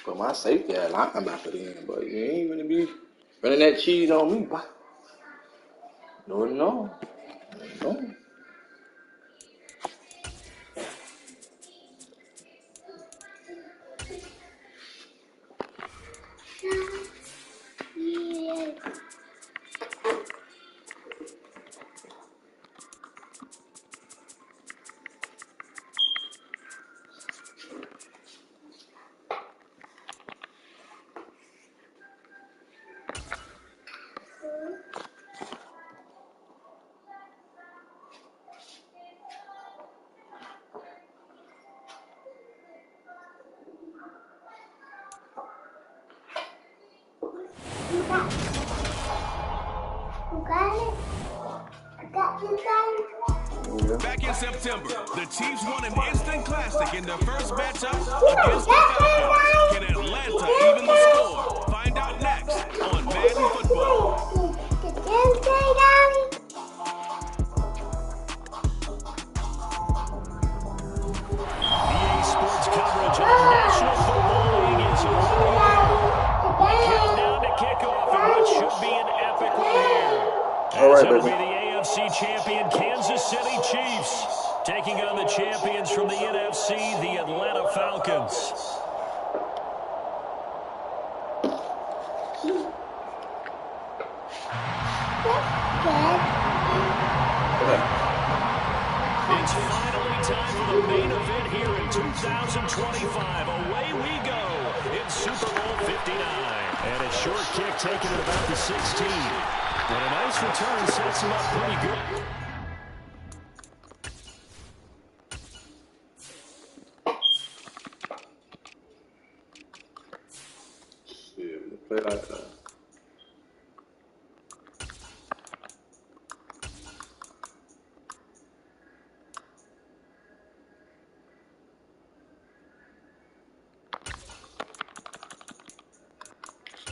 Put my safety at linebacker then, but you ain't gonna be running that cheese on me, boy. No. Back in September, the Chiefs won an instant classic in their first matchup against the Falcons. Can Atlanta even the score? Find out next on Madden Football. EA Sports coverage of the National Football League is on. Countdown to kickoff in what should be an epic one here. All right, it'll be baby. the AFC champion Kansas City Chiefs taking on the champions from the NFC, the Atlanta Falcons. It's finally time for the main event here in 2025. Away we go in Super Bowl 59. And a short kick taken at about the 16. And a nice return sets him up pretty good. Shit, play like that.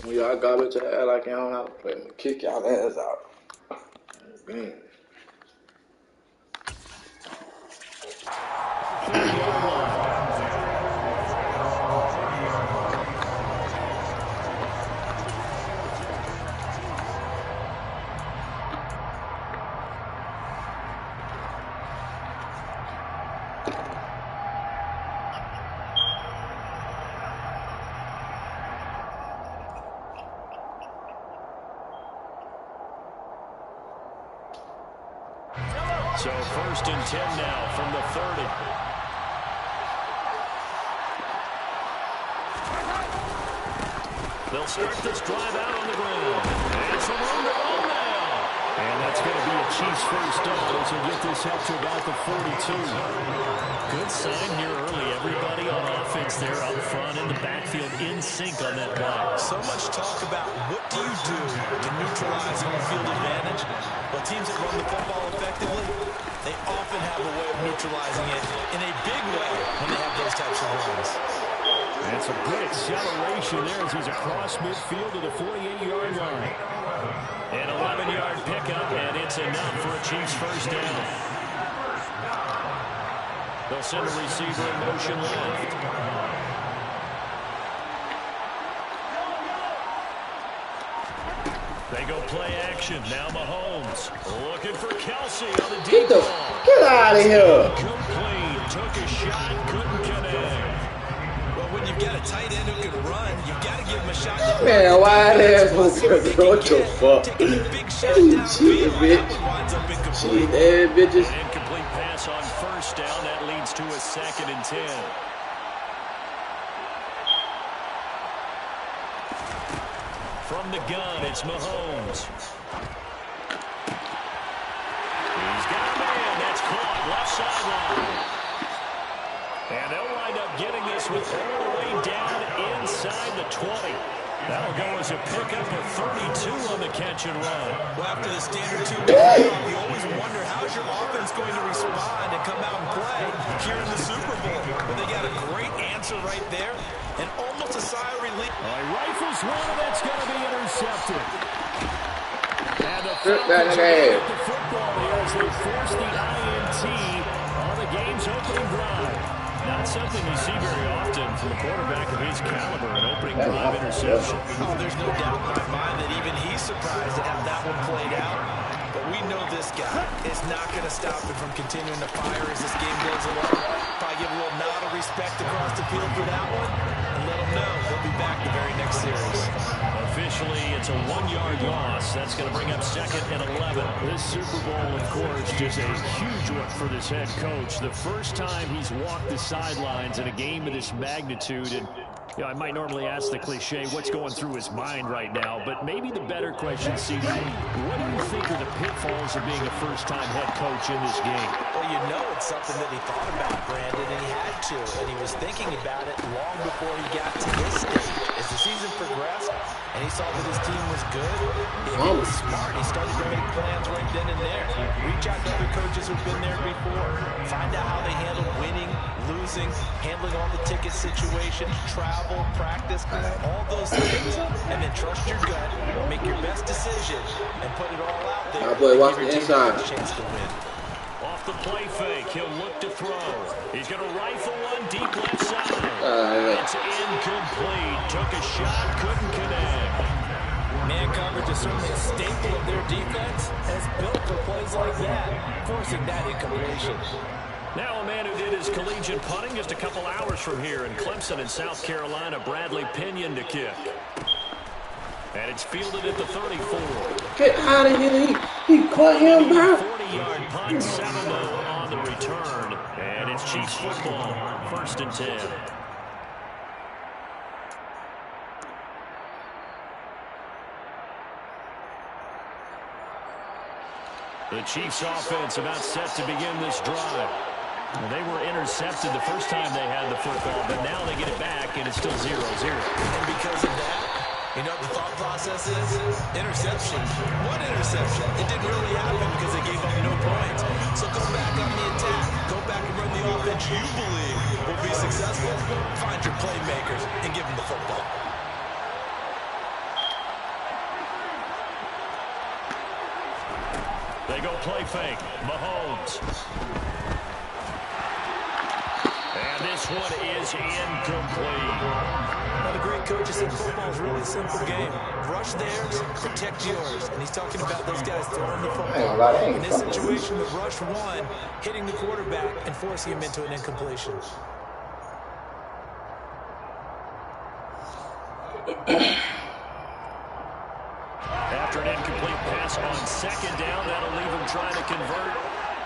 When y'all garbage ass like y'all don't know how to play, I'm kick y'all ass out. Man. So 1st and 10 now from the 30. They'll start this drive out on the ground. And some room to roll now. And that's going to be a Chiefs first down as they get this up to about the 42. Good sign here early. Everybody on offense there up front in the backfield in sync on that play. So much talk about what do you do to neutralize home field advantage. Well, teams that run the football effectively, they often have a way of neutralizing it in a big way when they have those types of runs. And some good acceleration there as he's across midfield to the 48-yard line. An 11-yard pickup, and it's enough for a Chiefs first down. They'll send a receiver in motion left. They go play action. Now Mahomes looking for Kelsey on the deep ball. Get out of here. Complete. Took a shot. Couldn't connect. Well, when you've got a tight end who can run, you've got to give him a shot. Man, why the hell was it? What the fuck? Cheating, bitch. Cheating, bitches. An incomplete pass on first down. That leads to a 2nd and 10. From the gun, it's Mahomes. He's got a man. That's caught. Left sideline. And they'll wind up getting this with all the way down inside the 20. That'll go as a pickup of 32 on the catch and run. Well, after the standard 2-week playoff, you always wonder how's your offense going to respond and come out and play here in the Super Bowl. But they got a great answer right there and almost a sigh of relief. He rifles one, and that's going to be intercepted. And the Falcons get the football here as they force the INT on the game's opening drive. Not something you see very often from a quarterback of his caliber. An opening drive interception. Oh, there's no doubt in my mind that even he's surprised at how that one played out. But we know this guy is not going to stop him from continuing to fire as this game goes along. Probably give a little nod of respect across the field for that one, and let him know he'll be back the very next series. Officially, it's a 1-yard loss. That's going to bring up 2nd and 11. This Super Bowl, of course, just a huge one for this head coach. The first time he's walked the sidelines in a game of this magnitude. And you know, I might normally ask the cliche, what's going through his mind right now? But maybe the better question, CD, what do you think are the pitfalls of being a first-time head coach in this game? Well, you know it's something that he thought about, Brandon, and he had to. And he was thinking about it long before he got to this stage. As the season progressed, and he saw that his team was good, he was smart. He started to make plans right then and there. Reach out to other coaches who've been there before. Find out how they handle winning, losing, handling all the ticket situations, travel, practice, all those things. And then trust your gut, make your best decision, and put it all out there. My boy, watch the inside. Chance to win. Off the play fake, he'll look to throw. He's going to rifle one deep left side. It's incomplete. Took a shot, couldn't connect. Man coverage is certainly a staple of their defense, as built for plays like that, forcing that incompletion. Now a man who did his collegiate punting just a couple hours from here in Clemson in South Carolina, Bradley Pinion to kick. And it's fielded at the 34. Get out of here. He caught him, bro. 40-yard punt, 7-0 on the return. And it's Chiefs football, 1st and 10. The Chiefs offense about set to begin this drive. Well, they were intercepted the first time they had the football, but now they get it back, and it's still 0-0. And because of that, you know what the thought process is? Interception. One interception. It didn't really happen because they gave up no points. So go back on the attack. Go back and run the offense you believe will be successful. Find your playmakers and give them the football. They go play fake. Mahomes. And this one is incomplete. Now, the great coaches said football is a really simple game. Rush theirs, protect yours. And he's talking about those guys throwing the football. In this situation with rush one, hitting the quarterback and forcing him into an incompletion. After an incomplete pass on 2nd down, that'll leave him trying to convert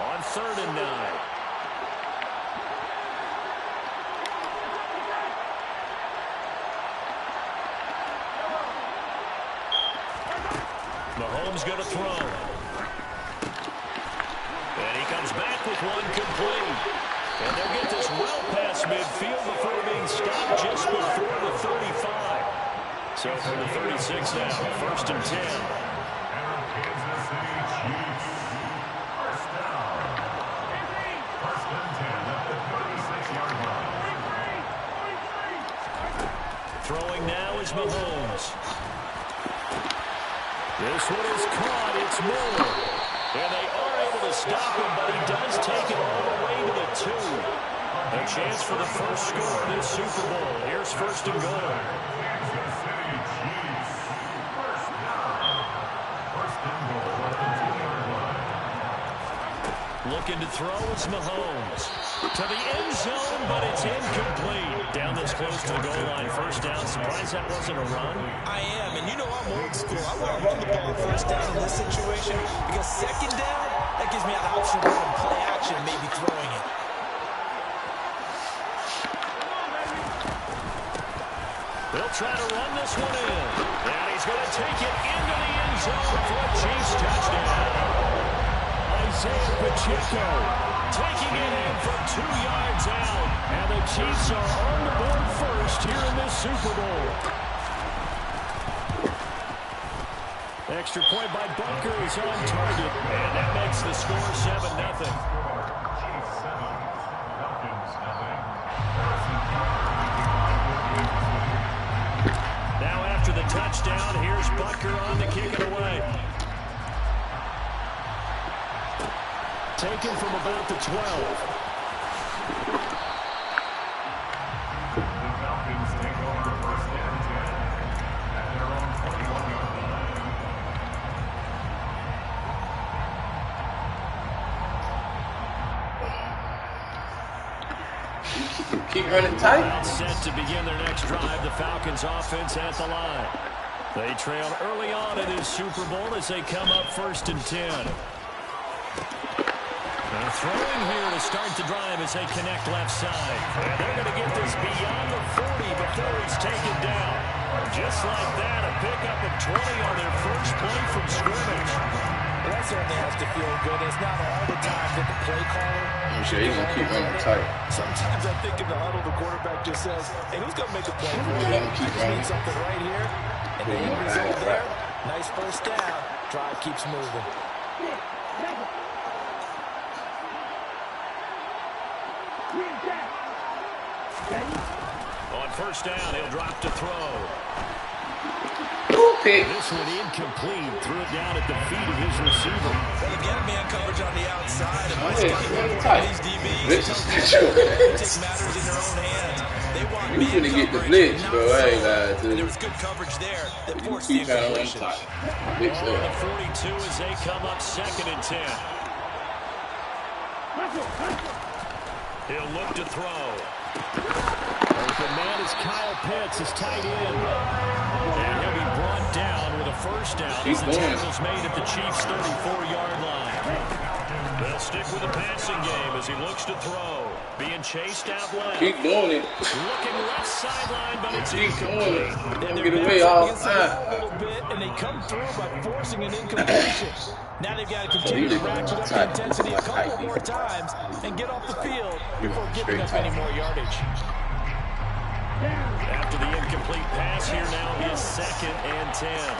on 3rd and 9. Mahomes going to throw. And he comes back with one complete. And they'll get this well past midfield before being stopped just before the 35. So for the 36 now, 1st and 10. Throwing now is Mahomes. This one is caught. It's Miller. And they are able to stop him, but he does take it all the way to the 2. A chance for the first score of this Super Bowl. Here's 1st and goal. Looking to throw is Mahomes. To the end zone, but it's incomplete. Down this close to the goal line. 1st down. Surprised that wasn't a run. I am, and you know I'm old school. I want to run the ball 1st down in this situation because 2nd down, that gives me an option to run play action, maybe throwing it. They'll try to run this one in. And he's going to take it into the end zone for a Chiefs touchdown. Isaiah Pacheco taking it in from 2 yards out. And the Chiefs are on the board first here in this Super Bowl. Extra point by Bunker is on target. And that makes the score 7-0. Now after the touchdown, here's Bunker on to kick it away. Taken from about the 12. keep running tight. Set to begin their next drive, the Falcons offense at the line. They trail early on in this Super Bowl as they come up 1st and 10. They're throwing here to start the drive as they connect left side. And they're going to get this beyond the 40 before he's taken down. Just like that, a pickup of 20 on their first play from scrimmage. Well, that certainly has to feel good. It's not all the time that the play caller... I'm sure he's going to keep running tight. Sometimes I think in the huddle, the quarterback just says, hey, who's going to make a play for Let him me? keep I just running. need something right here. And the end result there, nice first down. Drive keeps moving. On first down, he'll drop to throw. Pick. This one incomplete. Threw it down at the feet of his receiver. Well, again, man coverage on the outside. It might Yeah, spot it's one tight. of these DBs. Blitz is They your take ass. matters in their own hands. They want You man finna get the coverage, blitz, not bro. I ain't zone. lying, And dude. there was good coverage there that You forced the keep trying to run incompletion. tight. Blitz Ball up. at 42 as they come up 2nd and 10. He'll look to throw. Open man is Kyle Pitts, his tight end. And he'll be brought down with a first down as the tackle's made at the Chiefs' 34-yard line. They'll stick with the passing game as he looks to throw. Being chased out left. Keep doing it. Looking left sideline, but it's Keep doing it. incomplete. Don't get away all the A time. little bit, and they come through by forcing an incompletion. Now they've got to continue to ratchet up the intensity a couple more times and get off the field before giving up any more yardage. After the incomplete pass, here now is 2nd and 10.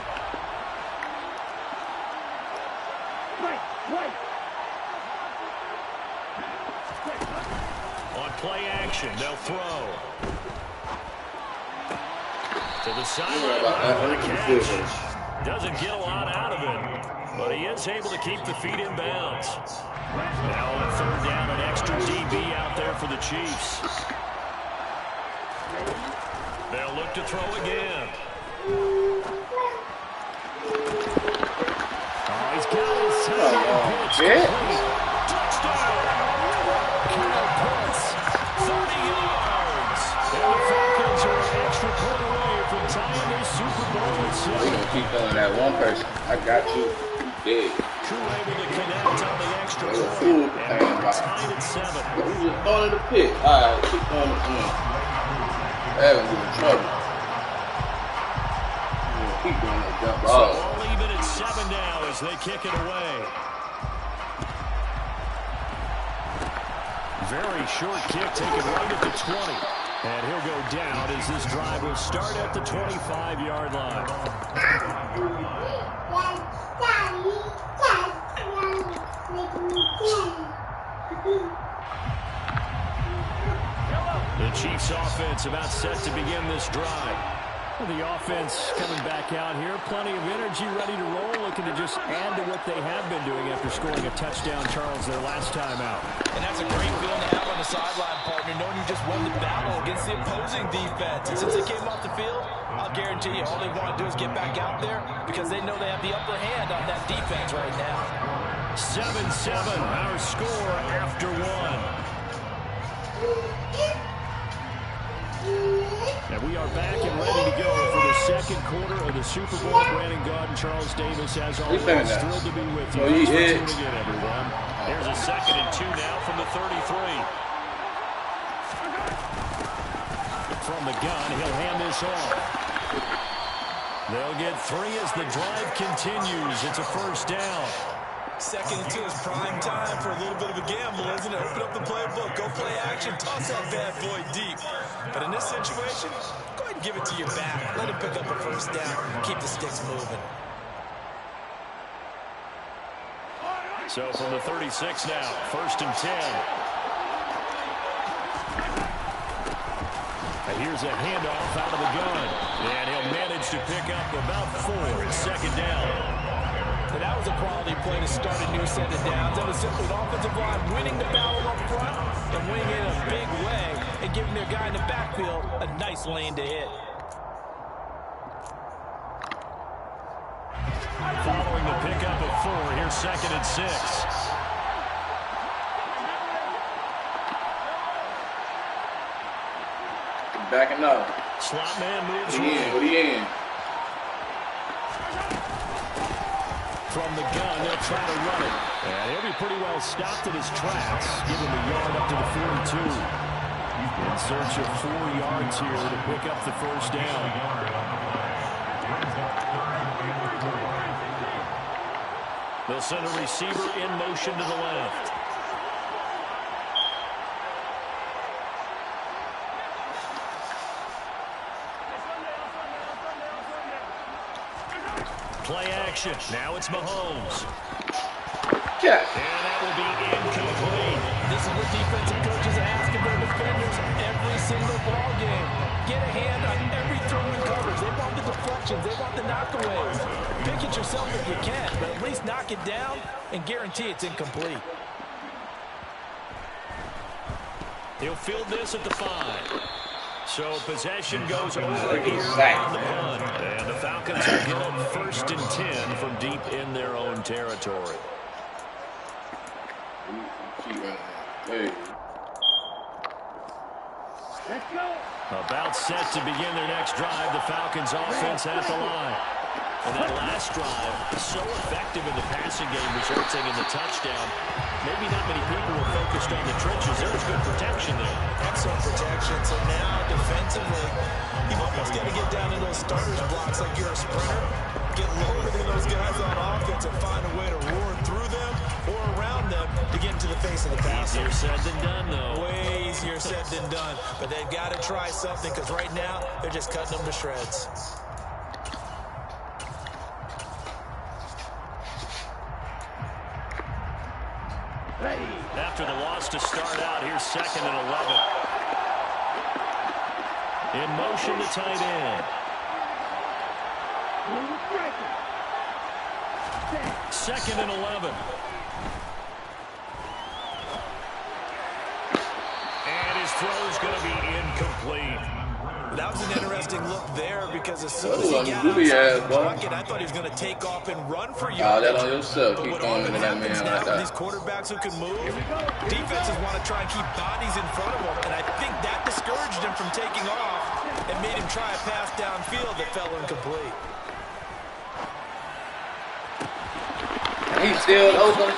On play action, they'll throw. To the sideline. Catch. Doesn't get a lot out of it, but he is able to keep the feet in bounds. Now on 3rd down, an extra DB out there for the Chiefs. They'll look to throw again. Oh, he's got his time. Yeah. Touchdown. Kyle Pitts, 30 yards. And the Falcons are an extra point away from tying their Super Bowl at We're 6. going to keep throwing that one person. I got you. Big. Crew able to connect on the extra They were point. fool with the And thing we're about tied at 7. We just throwing the pick. All right, keep throwing the one. That was in trouble. Keep doing that jump So ball. all even at 7 now as they kick it away. Very short kick taken right at the 20. And he'll go down as this drive will start at the 25-yard line. The Chiefs offense about set to begin this drive. The offense coming back out here. Plenty of energy, ready to roll, looking to just add to what they have been doing after scoring a touchdown, Charles, their last time out. And that's a great feeling to have on the sideline, partner, knowing you just won the battle against the opposing defense. And since they came off the field, I'll guarantee you all they want to do is get back out there because they know they have the upper hand on that defense right now. 7-7, our score after 1. And we are back and ready to go for the second quarter of the Super Bowl. Brandon Gaudin, Charles Davis, as always, thrilled to be with you. Thanks for tuning in, everyone. Here's a 2nd and 2 now from the 33. From the gun, he'll hand this off. They'll get 3 as the drive continues. It's a first down. 2nd and 2 is prime time for a little bit of a gamble, isn't it? Open up the playbook, go play action, toss that bad boy deep. But in this situation, go ahead and give it to your back. Let him pick up a first down. Keep the sticks moving. So from the 36 now, 1st and 10. And here's a handoff out of the gun. And he'll manage to pick up about 4. It's 2nd down. And that was a quality play to start a new set of downs. That was simply an offensive line winning the battle up front and winning it in a big way and giving their guy in the backfield a nice lane to hit. Following the pickup of 4, here's 2nd and 6. Backing up. Slot man moves What he in? From the gun, they'll try to run it. And he'll be pretty well stopped in his tracks. Give him a yard up to the 42. In search of 4 yards here to pick up the first down. They'll send a receiver in motion to the left. Play action. Now it's Mahomes. Yeah. And that will be incomplete. This is what defensive coaches are asking their defenders every single ball game. Get a hand on every throw in coverage. They want the deflections. They want the knockaways. Pick it yourself if you can, but at least knock it down and guarantee it's incomplete. He'll field this at the 5. So possession goes over here on the punt. And the Falcons will get up 1st and 10 from deep in their own territory. Hey. Let's go. About set to begin their next drive. The Falcons offense at the line. And that last drive, so effective in the passing game, resulting in the touchdown. Maybe not many people were focused on the trenches. There was good protection there. Excellent protection. So now, defensively, you've almost got to get down to those starters blocks like you're a sprinter. Get lower than those guys on offense and find a way to roar through them or around them to get into the face of the passer. Easier said than done, though. Way easier said than done. But they've got to try something because right now, they're just cutting them to shreds. After the loss to start out, here's 2nd and 11. In motion, the tight end. 2nd and 11. And his throw's going to be incomplete. That was an interesting look there because as soon as he got outside the pocket, I thought he was going to take off and run for you. That on yourself. Keep going to that man like that. These quarterbacks who can move, defenses want to try and keep bodies in front of them, and I think that discouraged him from taking off and made him try a pass downfield that fell incomplete. He's still open.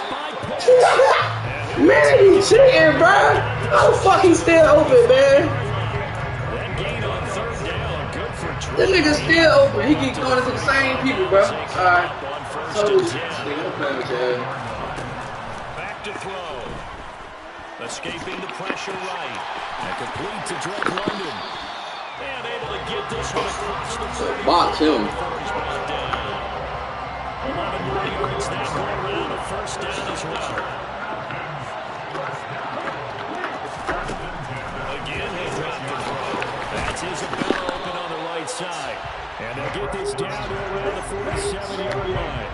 Man, he's cheating, bro. How the fuck he's still open, man? This nigga still open. He keep going into the same people, bro. Alright. So, nigga, play with your ass. Back to throw. Escaping the pressure right. And complete to Drake London. And able to get this one across the 30. Box him. 11 more yards. That go around a 1st down as well. Again, they drop the throw. That's Isabella open on the right side. And they'll get this down to around the 47-yard line.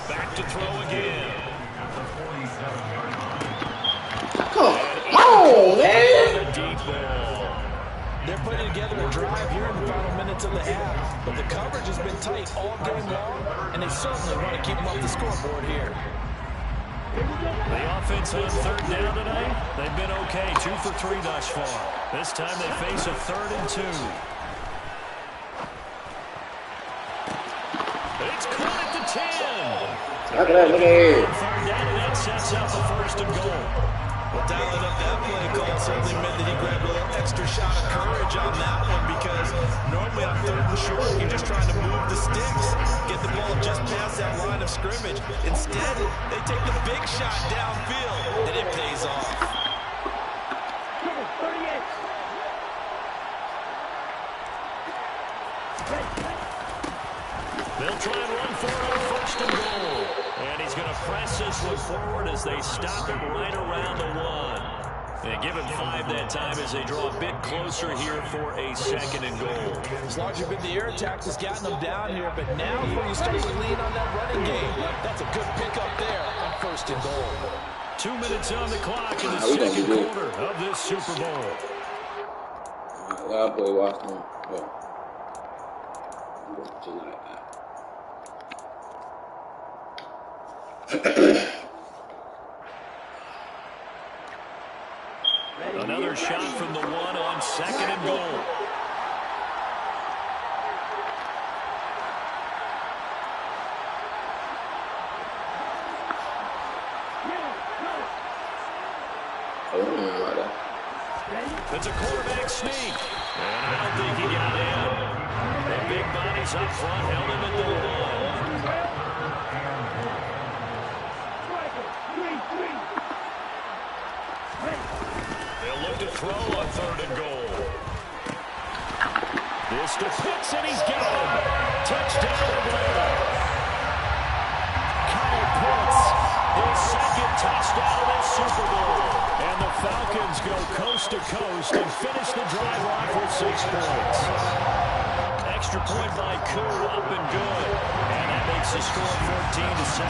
Back to throw again. Come on, man. Deep ball. They're putting together a drive here in the final minutes of the half, but the coverage has been tight all game long, and they certainly want to keep them up the scoreboard here. The offense on 3rd down tonight, they've been okay, 2 for 3 thus far. This time they face a 3rd and 2. It's caught at the 10. Look at that, look at here. 3rd down, and that sets up the 1st and goal. Well, dialing up that play call certainly meant that he grabbed a little extra shot of courage on that one because normally on 3rd and short, you're just trying to move the sticks, get the ball just past that line of scrimmage. Instead, they take the big shot downfield, and it pays off. They'll try and run for it on 1st and goal. And he's going to press this one forward as they stop him right around the 1. And give him 5 that time as they draw a bit closer here for a 2nd and goal. As long as you've been the air attack has gotten them down here, but now where you start to lean on that running game, that's a good pickup there on 1st and goal. 2 minutes on the clock in the 2nd quarter of this Super Bowl. I'll play Washington. Just like that. Another shot from the one on 2nd and goal. It's a quarterback sneak. And I don't think he got in. The big bodies up front held him at the one. They'll look to throw on 3rd and goal. This to Pitts, and he's got him. Touchdown, Atlanta. Kyle Pitts, his 2nd touchdown of this Super Bowl. And the Falcons go coast to coast and finish the drive off with 6 points. Extra point by Koo, up and good. And that makes the score 14-7.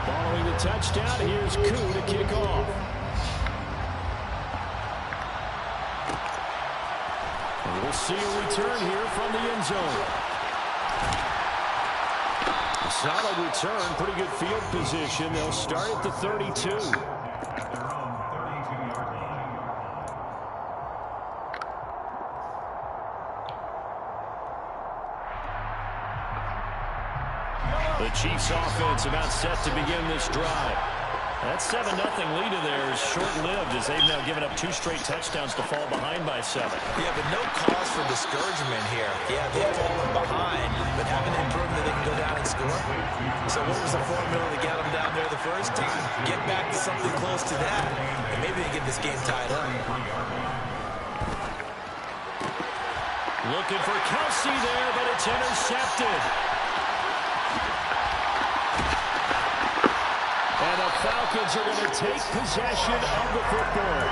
Following the touchdown, here's Koo to kick off. And we'll see a return here from the end zone. A solid return, pretty good field position. They'll start at the 32. The Chiefs offense about set to begin this drive. That 7-0 lead of theirs short-lived as they've now given up 2 straight touchdowns to fall behind by 7. Yeah, but no cause for discouragement here. Yeah, they've fallen behind, but haven't they proven that they can go down and score? So what was the formula to get them down there the first time? Get back to something close to that, and maybe they get this game tied up. Looking for Kelsey there, but it's intercepted. And the Falcons are going to take possession of the football.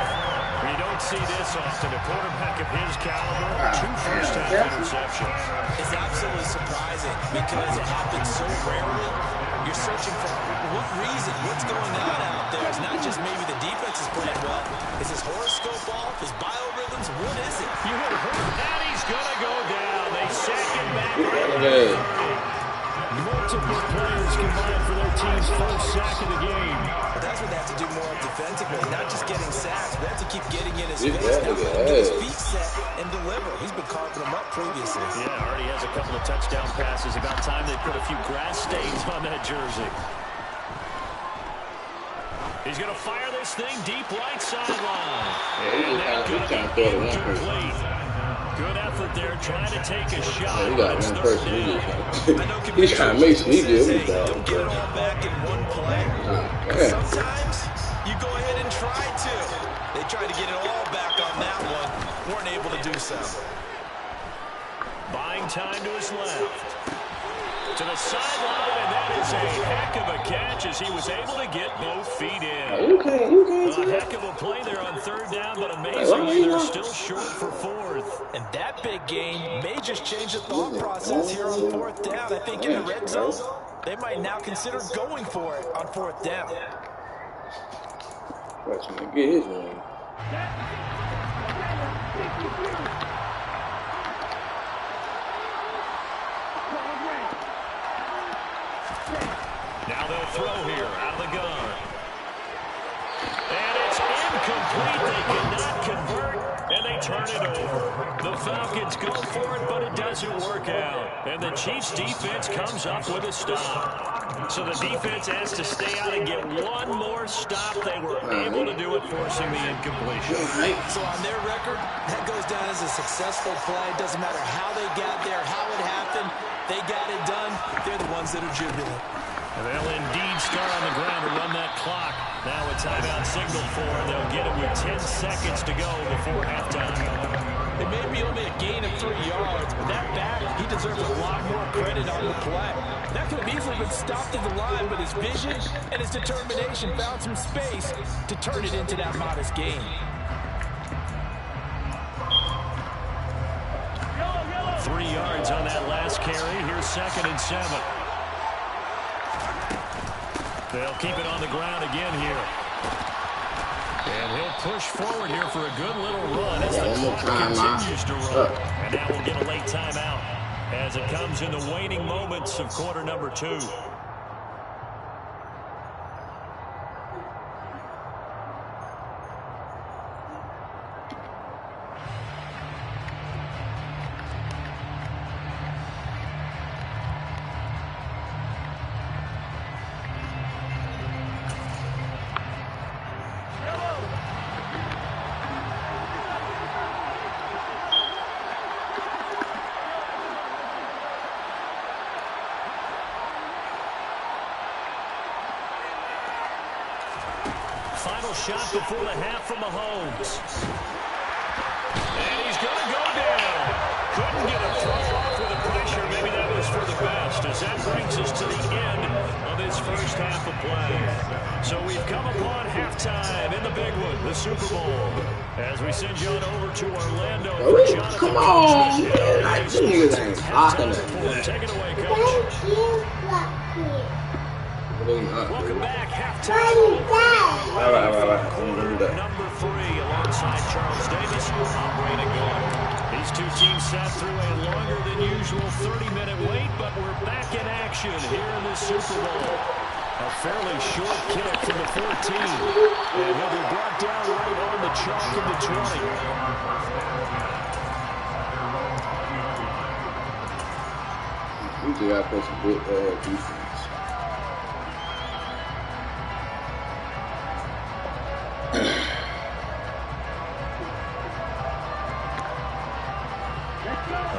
You don't see this often. A quarterback of his caliber, 2 first-half interceptions. It's absolutely surprising because it happens so rarely. You're searching for what reason, what's going on out there. It's not just maybe the defense is playing well. Is his horoscope off? His biorhythms? What is it? You would have heard that he's going to go down. They sack him back. Multiple players combined for their team's first sack of the game. But that's what they have to do more defensively, not just getting sacks. They have to keep getting in his face, now get his feet set and deliver. He's been carving them up previously. Yeah, already has a couple of touchdown passes. About time they put a few grass stains on that jersey. He's going to fire this thing deep right sideline. And that's going to be incomplete. Good effort there, trying to take a shot. Yeah, he got one person. He's trying to make me good. Don't get it all back in one play. Sometimes you go ahead and try to. They tried to get it all back on that one. Weren't able to do so. Buying time to his left. To the sideline, and that is a heck of a catch as he was able to get both feet in. A heck of a play there on 3rd down, but amazingly, they're still short for 4th. And that big gain may just change the thought process here on 4th down. I think in the red zone, they might now consider going for it on 4th down. Watch him get his one. Now they'll throw here out of the gun. And it's incomplete. They cannot convert, and they turn it over. The Falcons go for it, but it doesn't work out. And the Chiefs' defense comes up with a stop. So the defense has to stay out and get one more stop. They were able to do it, forcing the incompletion. So on their record, that goes down as a successful play. Doesn't matter how they got there, how it happened. They got it done. They're the ones that are jubilant. And they'll indeed start on the ground to run that clock. Now a timeout signal for, and they'll get it with 10 seconds to go before halftime. It may be only a gain of 3 yards, but that back, he deserves a lot more credit on the play. That could have easily been stopped at the line, but his vision and his determination found some space to turn it into that modest gain. Three yards on that last carry. Here's 2nd and 7. They'll keep it on the ground again here. And he'll push forward here for a good little run as the clock continues to run. And now we'll get a late timeout as it comes in the waning moments of quarter number 2. shot before the half from Mahomes. And he's going to go down. Couldn't get a throw off with the pressure. Maybe that was for the best, as that brings us to the end of this first half of play. So we've come upon halftime in the big one, the Super Bowl. As we send you on over to Orlando for Jonathan. Come on, man. Like, these niggas ain't blocking it. Take it away, Coach. Welcome back, halftime. All right. Quarter number 3 alongside Charles Davis. I'm Brandon Gordon. These two teams sat through a longer than usual 30-minute wait, but we're back in action here in the Super Bowl. A fairly short kick from the 14, and he'll be brought down right on the chalk of the 20. We just got to play some good defense.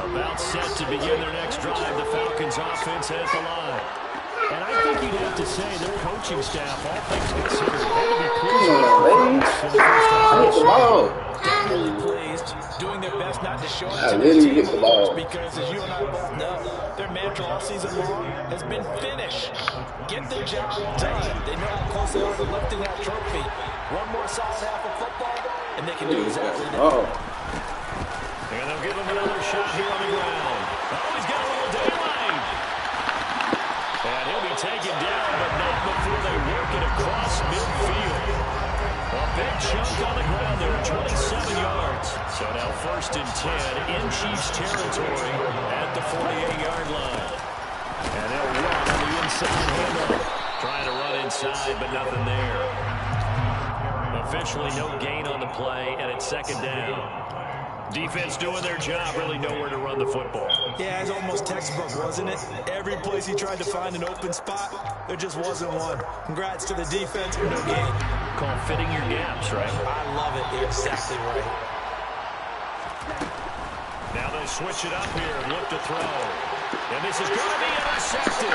About set to begin their next drive, the Falcons offense at the line. And I think you'd have to say their coaching staff, all things considered, had to be pleased with the first half. Really pleased, doing their best not to show it to really their get team the ball. because, as you and I both know, their mantra all season long has been finish. Get the job done. They know how close they are to lifting that trophy. One more solid half of football, and they can do exactly that. And they'll give him another shot here on the ground. Oh, he's got a little daylight. And he'll be taken down, but not before they work it across midfield. A big chunk on the ground there, 27 yards. So now 1st and 10 in Chiefs territory at the 48-yard line. And they'll run on the inside handoff. Trying to run inside, but nothing there. Officially no gain on the play, and it's 2nd down. Defense doing their job, really nowhere to run the football. Yeah, it's almost textbook, wasn't it? Every place he tried to find an open spot, there just wasn't one. Congrats to the defense, no gain. Call fitting your gaps, right? I love it. You're exactly right. Now they'll switch it up here and look to throw. And this is going to be intercepted.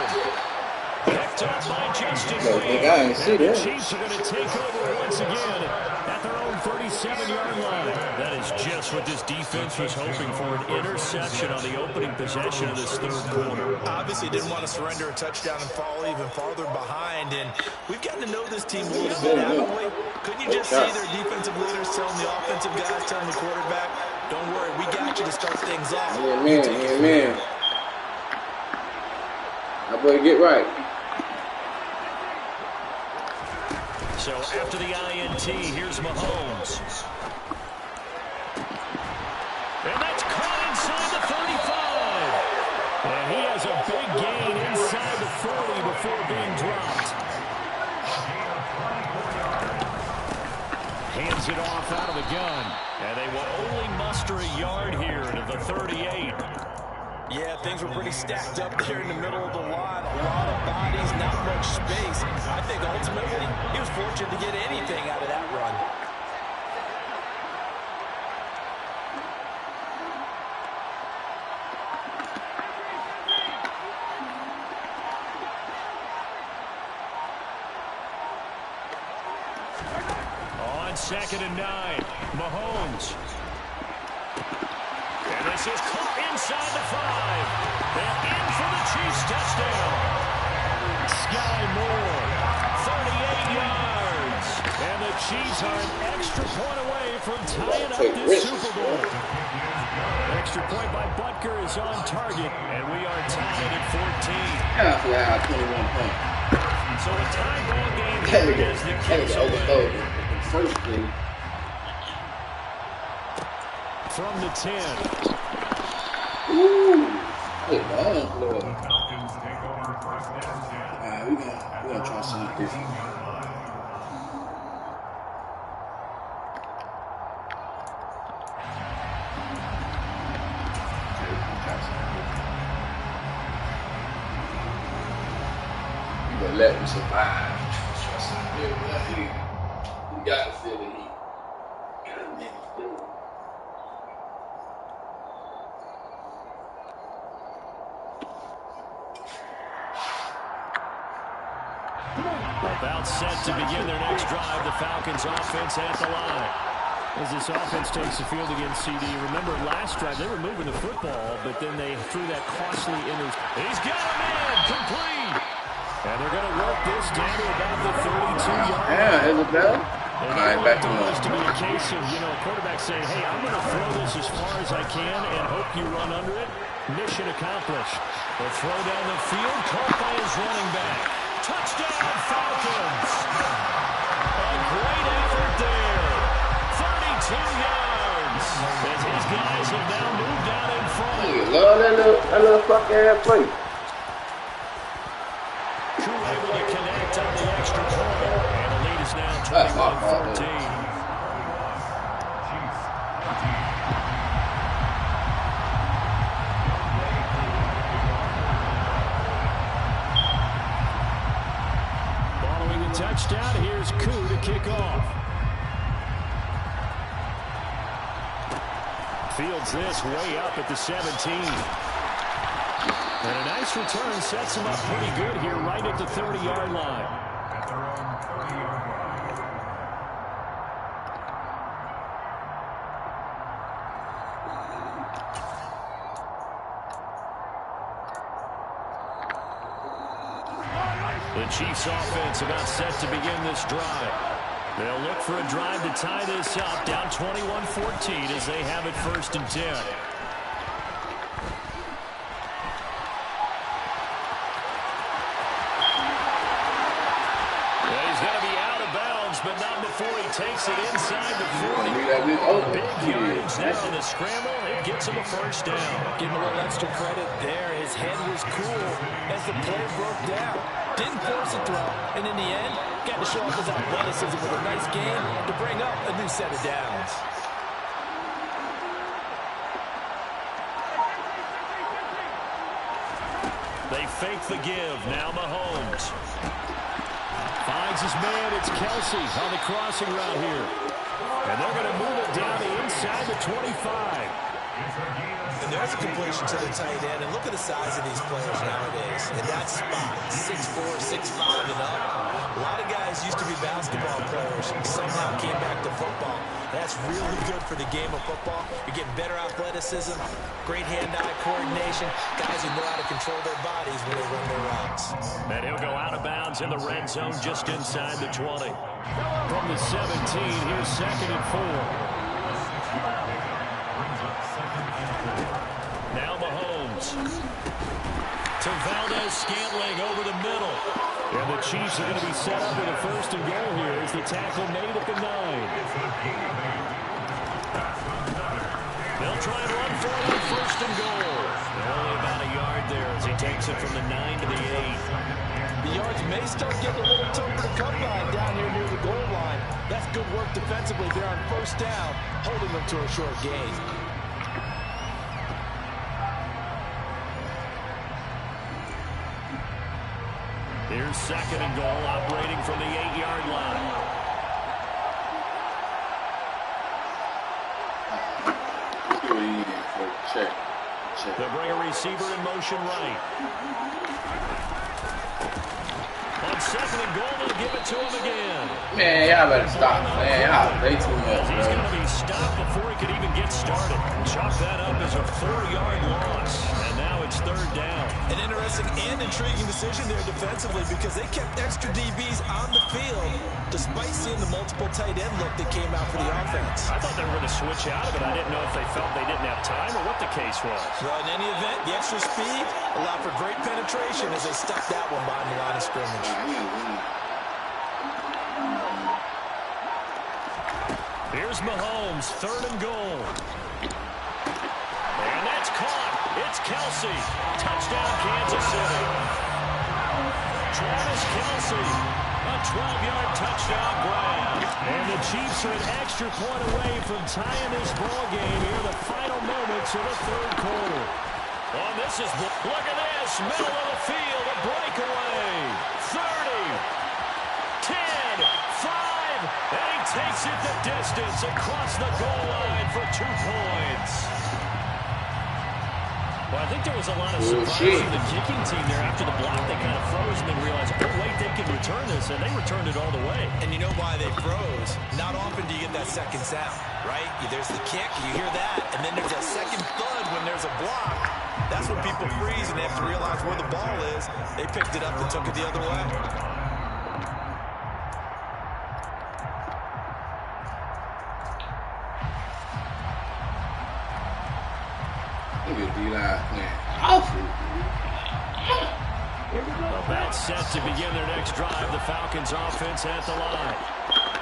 Picked up by Justin Wade. And the Chiefs are going to take over once again at their own 37-yard line. That is just what this defense was hoping for, an interception on the opening possession of this 3rd quarter. Obviously didn't want to surrender a touchdown and fall even farther behind. And we've gotten to know this team a little bit, haven't we? Couldn't you just see their defensive leaders telling the offensive guys, telling the quarterback, don't worry, we got you to start things off. Amen. I better get right. So after the INT, here's Mahomes. And that's caught inside the 35. And he has a big gain inside the 40 before being dropped. Hands it off out of the gun. And they will only muster a yard here into the 38. Yeah, things were pretty stacked up there in the middle of the line. A lot of bodies, not much space. I think ultimately he was fortunate to get anything out of that run. On 2nd and 9, Mahomes. And this is caught inside the 5. And in for the Chiefs touchdown. Sky Moore, 38 yards. And the Chiefs are an extra point away from tying up this Super Bowl. Extra point by Butker is on target. And we are tied at 14. Yeah, 21 points. So a tie ball game here as the Chiefs away. First thing. From the 10. Ooh. Hey, man, Lord. Alright, we gonna try something different. You gonna let him survive. Try something different. You got to feel the heat. About set to begin their next drive. The Falcons offense at the line. As this offense takes the field against CD. Remember last drive, they were moving the football, but then they threw that costly interception. He's got him in, complete. And they're going to work this down to about the 32-yard line. Yeah, Isabel. All right, back to this to be a case of, quarterback saying, hey, I'm going to throw this as far as I can and hope you run under it. Mission accomplished. The throw down the field, caught by his running back. Touchdown, Falcons. A great effort there. 32 yards. As his guys have now moved out in front. Love that little fucking ass play. Crew able to connect on the extra point. And the lead is now 21-14. Following the touchdown, here's Koo to kick off. Fields this way up at the 17. And a nice return sets him up pretty good here right at the 30-yard line. The Chiefs offense about set to begin this drive. They'll look for a drive to tie this up, down 21-14 as they have it 1st and 10. Well, he's going to be out of bounds, but not before he takes it inside the 40. Big yardage now on the scramble. It gets him a 1st down. Give him a little extra credit there. His head was cool as the play broke down. Didn't force a throw, and in the end, got to show off his athleticism with a nice game to bring up a new set of downs. They fake the give. Now Mahomes finds his man. It's Kelsey on the crossing route here. And they're going to move it down to inside the 25. And there's a completion to the tight end. And look at the size of these players nowadays. In that spot, 6'4", 6'5", and up. A lot of guys used to be basketball players and somehow came back to football. That's really good for the game of football. You're getting better athleticism, great hand-eye coordination. Guys who know how to control their bodies when they run their routes. And he'll go out of bounds in the red zone just inside the 20. From the 17, here's 2nd and 4. Now Mahomes to Valdez-Scantling over the middle. And the Chiefs are going to be set up with a 1st and goal here as the tackle made at the 9. They'll try and run for it on 1st and goal. Only about a yard there as he takes it from the 9 to the 8. The yards may start getting a little tougher to come by down here near the goal line. That's good work defensively there on 1st down, holding them to a short gain. Here's 2nd and goal, operating from the 8-yard line. Check. They'll bring a receiver in motion right. On 2nd and goal, they'll give it to him again. Man, y'all better stop. Man, y'all play too much, He's bro. going to be stopped before he could even get started. Chalk that up as a 4-yard loss. And now it's 3rd down. An interesting and intriguing decision there defensively because they kept extra DBs on the field despite seeing the multiple tight end look that came out for the offense. I thought they were going to switch out of it. I didn't know if they felt they didn't have time or what the case was. Well, in any event, the extra speed allowed for great penetration as they stuck that one behind the line of scrimmage. Here's Mahomes, 3rd and goal. And that's caught. It's Kelsey. Touchdown, Kansas City. Travis Kelsey, a 12-yard touchdown grab. And the Chiefs are an extra point away from tying this ball game here in the final moments of the 3rd quarter. Oh, this is, look at this, middle of the field, a breakaway. 30, 10, 5, and he takes it the distance across the goal line for 2 points. Well, I think there was a lot of surprise from the kicking team there. After the block, they kind of froze and then realized, oh, wait, they can return this, and they returned it all the way. And you know why they froze? Not often do you get that second sound, right? There's the kick, you hear that, and then there's that second thud when there's a block. That's when people freeze and they have to realize where the ball is. They picked it up and took it the other way. Well, that's set to begin their next drive. The Falcons offense at the line.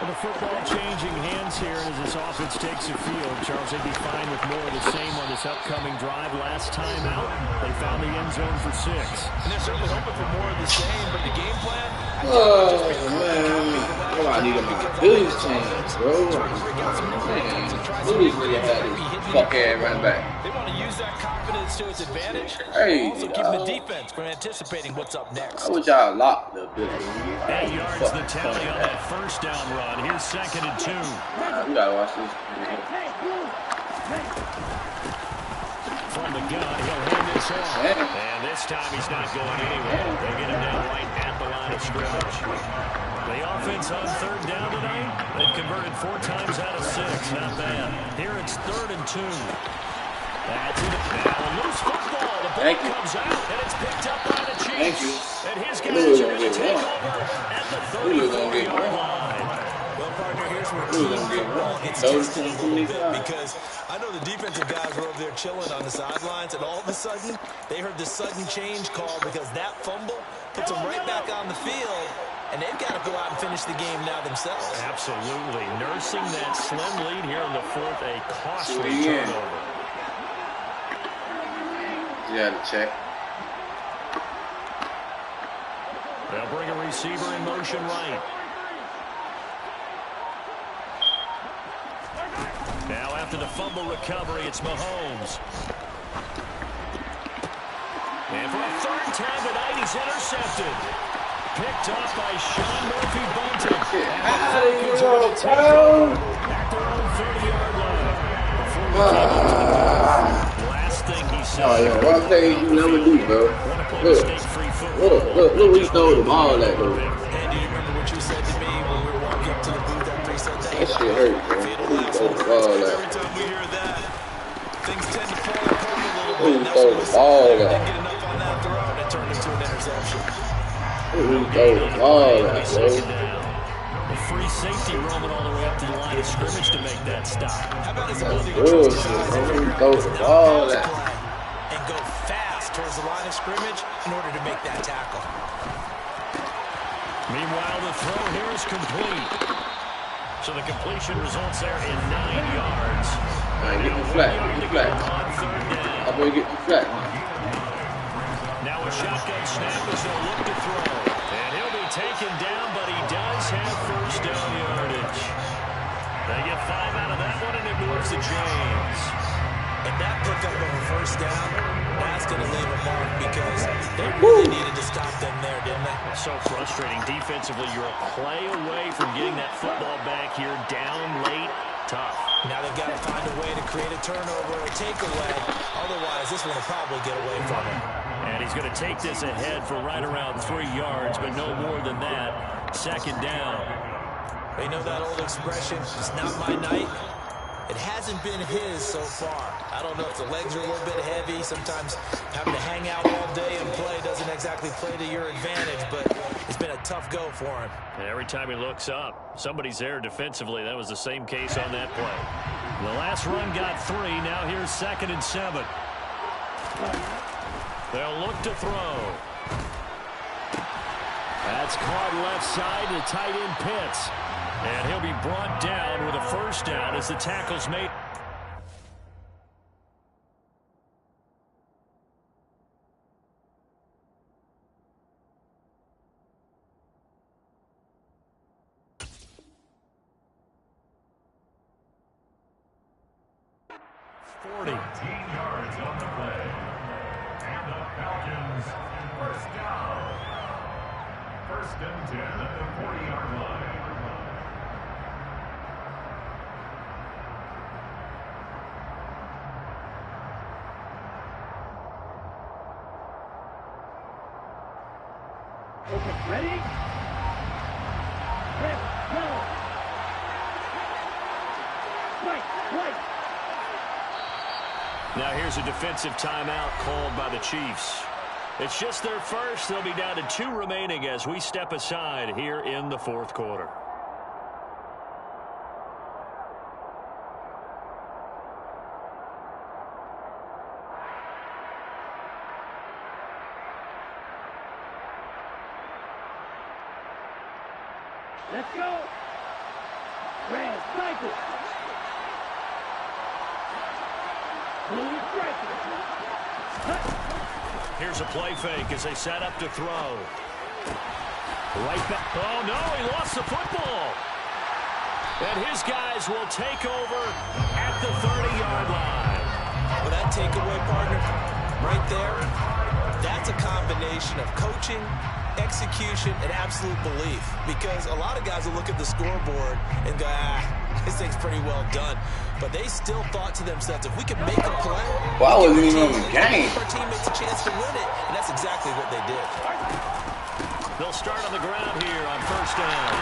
Well, the football changing hands here as this offense takes the field. Charles, they'd be fine with more of the same on this upcoming drive. Last time out, they found the end zone for 6. And they're certainly hoping for more of the same, but the game plan... Oh, man. I need to make a Billy's chance, bro. Man, Billy's really had this fuck-ass run back. They want to use that confidence to its advantage. Hey, also keeping the defense from anticipating what's up next. How would y'all lock the Billy? 8 yards the tally on that first down run. Here's 2nd and 2. We gotta watch this. From the gun, he'll hand this off. And this time he's not going anywhere. They'll get him down right at the line of scrimmage. The offense on 3rd down tonight, they've converted 4 times out of 6. Not bad. Here it's 3rd and 2. That's it. Now a loose football. The ball comes out, and it's picked up by the Chiefs. And his guys are going to take over at the 34-yard line. Well, partner, here's where team football gets tested a little bit because I know the defensive guys were over there chilling on the sidelines, and all of a sudden, they heard the sudden change call because that fumble puts them right back on the field, and they've got to go out and finish the game now themselves. Absolutely. Nursing that slim lead here in the 4th, a costly turnover. You gotta check. They'll bring a receiver in motion right. Now after the fumble recovery, it's Mahomes. And for a 3rd time tonight, he's intercepted. Picked off by Sean Murphy-Bunting. How do you know, bro? At their own 30-yard line. Before we came up to the ball, last thing he said. Oh, yeah. One thing you never do, bro. Look where you throw the ball at, bro. And do you remember what you said to me when we were walking up to the booth after he said that? That shit hurt, bro. Who you throw the ball at? Every time we hear that, things tend to fall apart a little bit. Who you throw the ball at? Didn't get enough on that throw, and it turned into an interception. Who you throw the ball at, bro? A free safety roaming all the way up to the line of scrimmage to make that stop. How about his ability to trust his eyes and figure out what's the play and go fast towards the line of scrimmage in order to make that tackle. Meanwhile, the throw here is complete. So the completion results there in 9 yards. All right, get the flat. Get the flat. I'm going to get the flat. Now a shotgun snap as they'll look to throw. And he'll be taken down, but he does have 1st down yardage. They get 5 out of that one, and it moves to James. And that pickup of a 1st down, that's going to leave a mark because they really needed to stop them there, didn't they? So frustrating. Defensively, you're a play away from getting that football back here down late. Tough. Now they've got to find a way to create a turnover or a takeaway. Otherwise, this one will probably get away from him. And he's going to take this ahead for right around 3 yards, but no more than that. 2nd down. They know that old expression, it's not my night. It hasn't been his so far. I don't know if the legs are a little bit heavy. Sometimes having to hang out all day and play doesn't exactly play to your advantage, but it's been a tough go for him. And every time he looks up, somebody's there defensively. That was the same case on that play. The last run got 3. Now here's 2nd and 7. They'll look to throw. That's caught left side to tight end Pitts. And he'll be brought down with a 1st down as the tackle's made. Yards on the play. And the Falcons, 1st down. 1st and 10 at the 40-yard line. Ready? Go. Right. Now here's a defensive timeout called by the Chiefs. It's just their first. They'll be down to 2 remaining as we step aside here in the fourth quarter. Let's go. Red, cycle. Blue, striker. Here's a play fake as they set up to throw. Right back. Oh, no, he lost the football. And his guys will take over at the 30-yard line. Well, that takeaway, partner, right there, that's a combination of coaching, execution, and absolute belief. Because a lot of guys will look at the scoreboard and go, this thing's pretty well done. But they still thought to themselves, if we can make a play, well, I wasn't even on the game. give our teammates a chance to win it. And that's exactly what they did. They'll start on the ground here on first down.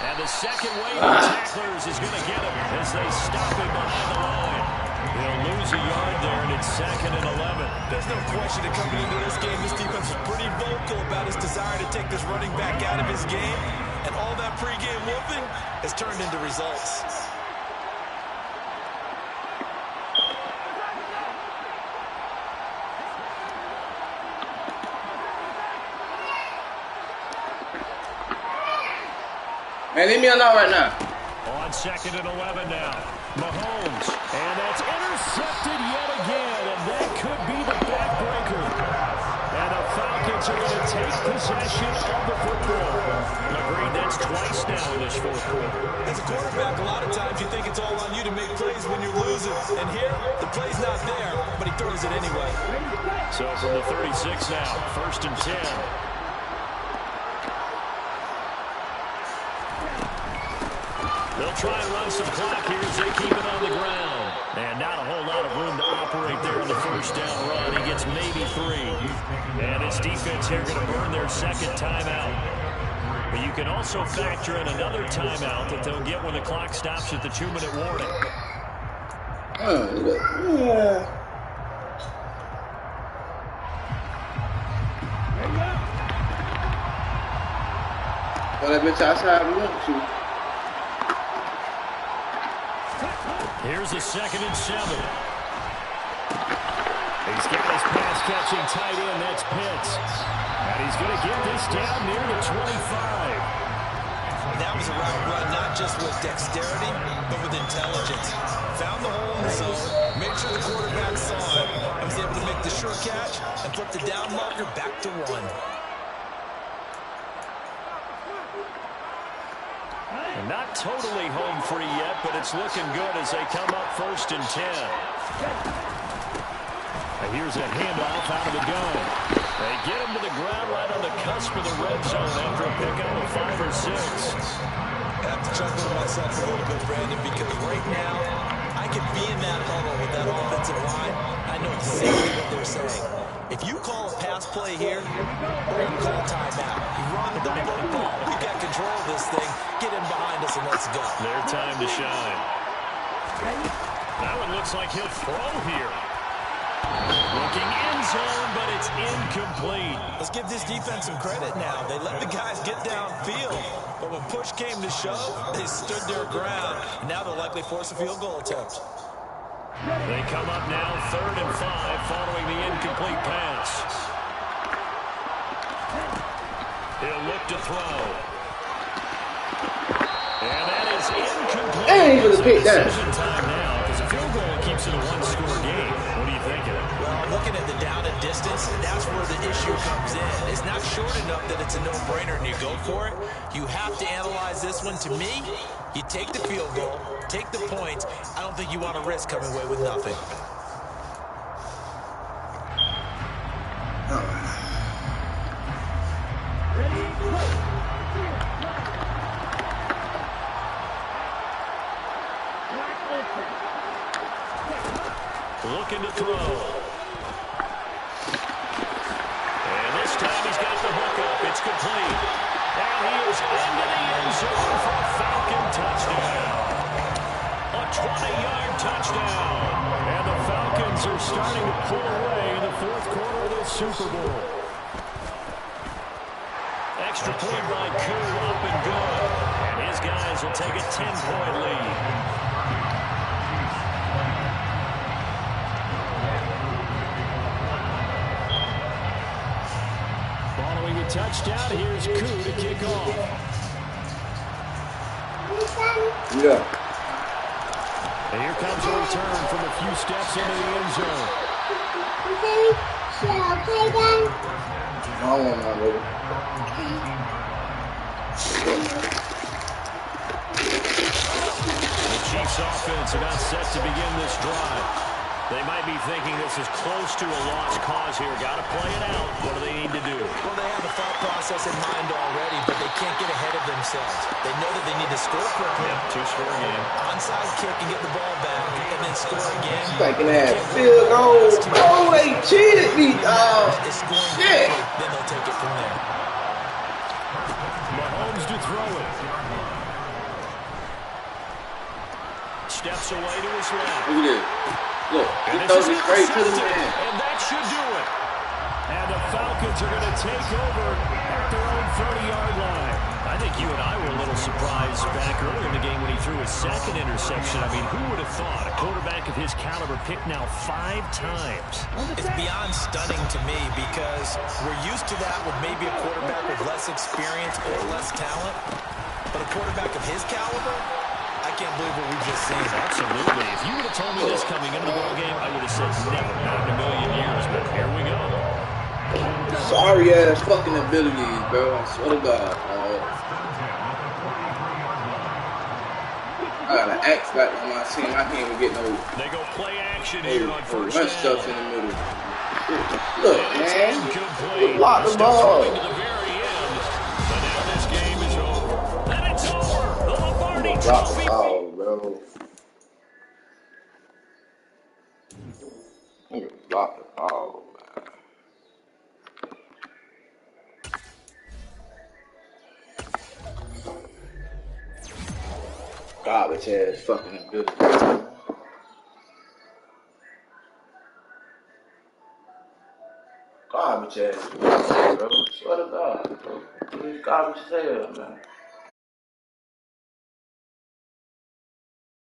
And the second wave of tacklers is going to get him as they stop him behind the line. They'll lose a yard there, and it's 2nd and 11. There's no question that coming into this game, this defense was pretty vocal about his desire to take this running back out of his game. And all that pregame whooping has turned into results. Man, leave me alone right now. On 2nd and 11 now. Mahomes. And that's intercepted yet again. And that could be the backbreaker. And the Falcons are going to take possession of the football. Agreed, that's twice now in this fourth quarter. As a quarterback, a lot of times you think it's all on you to make plays when you're losing. And here, the play's not there, but he throws it anyway. So from the 36 now, 1st and 10. They'll try and run some clock here as they keep it on the ground. And not a whole lot of room to operate there on the first down run. He gets maybe 3. And his defense here going to burn their 2nd timeout. But you can also factor in another timeout that they'll get when the clock stops at the 2-minute warning. Well, that bitch outside we want to. Here's a 2nd and 7. He's got his pass-catching tight end. That's Pitts. And he's going to get this down near the 25. That was a route run not just with dexterity, but with intelligence. Found the hole in the zone, made sure the quarterback saw it, and was able to make the sure catch and flip the down marker back to 1. And not totally home free yet, but it's looking good as they come up 1st and 10. And here's a handoff out of the gun. They get him to the ground right on the cusp of the red zone after a pickup of 5 or 6. I have to chuckle to myself a little bit, Brandon, because right now I could be in that huddle with that offensive line. I know exactly what they're saying. If you call a pass play here, or you call timeout, you run the ball, we got control of this thing, get in behind us and let's go. Their time to shine. That one looks like he'll throw here. Looking end zone, but it's incomplete. Let's give this defense some credit now. They let the guys get downfield, but when push came to shove, they stood their ground, and now they'll likely force a field goal attempt. They come up now 3rd and 5 following the incomplete pass. He'll look to throw. And that is incomplete. And he's going to pick that. Decision time now because a field goal keeps it a 1-score game. What do you think of it? Well, looking at the down and distance, that's where the issue comes in. It's not short enough that it's a no-brainer and you go for it. You have to analyze this one. To me, you take the field goal, take the points. I don't think you want to risk coming away with nothing. Looking to throw. And this time he's got the hook up. It's complete. And he is into the end zone for a Falcon touchdown. A 20-yard touchdown. And the Falcons are starting to pull away in the fourth quarter of this Super Bowl. Extra point by Koo, up and good. And his guys will take a 10-point lead. Following a touchdown, here's Koo to kick off. Yeah. And here comes a return from a few steps into the end zone. I don't want my baby. The Chiefs offense about set to begin this drive. They might be thinking this is close to a lost cause here. Got to play it out. What do they need to do? Well, they have a thought process in mind already, but they can't get ahead of themselves. They know that they need to score quickly. Yeah, two-score game. Onside kick and get the ball back, and then score again. Thinking that field goal. Oh, they cheated me, dog. Shit. Then they'll take it from there. Mahomes to throw it. Steps away to his left. Look at this. Look, he And throws this it is straight to the intercepted, man. and that should do it. And the Falcons are going to take over at their own 30-yard line. I think you and I were a little surprised back earlier in the game when he threw his second interception. I mean, who would have thought a quarterback of his caliber picked now 5 times? It's beyond stunning to me because we're used to that with maybe a quarterback with less experience or less talent. But a quarterback of his caliber, I can't believe what we've just seen. Absolutely. If you would have told me this coming into the ball game, I would have said never, not in a million years. But here we go. Sorry ass fucking abilities, bro. I swear to God. I gotta act back on my team. I can't even get no. They go play action here on first bunch down. stuff in the middle. Look, man. Incomplete. Block the Steps ball. right to the very end. But now this game is over. And it's over. The Lombardi Drop the Trophy. ball, bro. Drop the ball, man. Garbage ass fucking ability. Garbage ass, bro. Swear to God, bro. It's garbage as hell, man.